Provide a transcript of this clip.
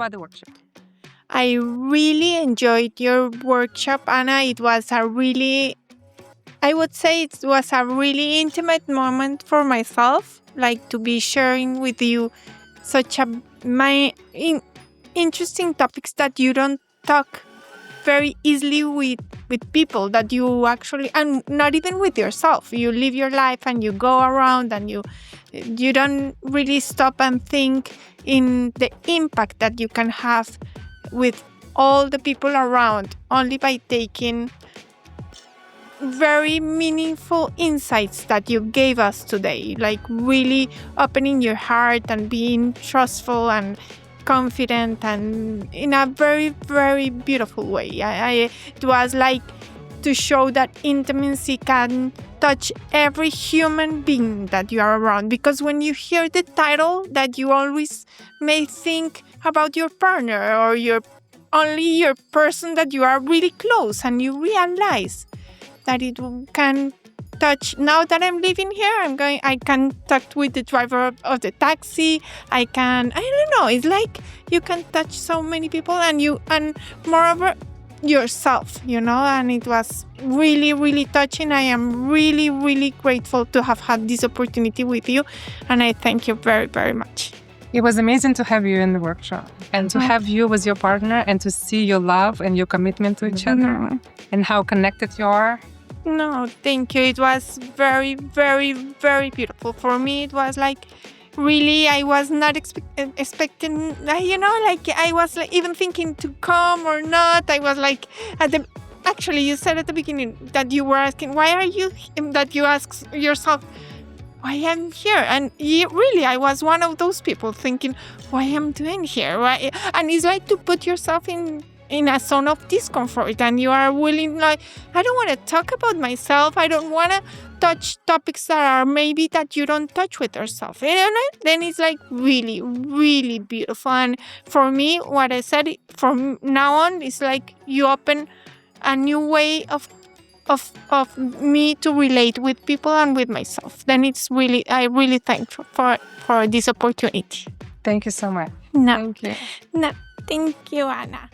about the workshop? I really enjoyed your workshop, Anna. I would say it was a really intimate moment for myself, like to be sharing with you such interesting topics that you don't talk very easily with people that you actually, and not even with yourself. You live your life and you go around and you don't really stop and think in the impact that you can have with all the people around only by taking very meaningful insights that you gave us today, like really opening your heart and being trustful and confident and in a very, very beautiful way. It was like to show that intimacy can touch every human being that you are around, because when you hear the title, that you always may think about your partner or only your person that you are really close, and you realize that it can touch. Now that I'm living here, I can talk with the driver of the taxi. I don't know, it's like you can touch so many people and moreover yourself, and it was really, really touching. I am really, really grateful to have had this opportunity with you, and I thank you very, very much. It was amazing to have you in the workshop and to have you with your partner and to see your love and your commitment to each other and how connected you are. No, thank you. It was very, very, very beautiful. For me, it was like, really, I was not expecting, I was like even thinking to come or not. I was like, actually, you said at the beginning that you were asking, why are you, that you ask yourself, why I'm here? And really, I was one of those people thinking, why I'm doing here? Why? And it's like to put yourself in a zone of discomfort, and you are willing, like, I don't want to talk about myself. I don't want to touch topics that are maybe that you don't touch with yourself. Then it's like really, really beautiful. And for me, what I said from now on is like you open a new way of me to relate with people and with myself. Then I really thank for this opportunity. Thank you so much. No, thank you, Anna.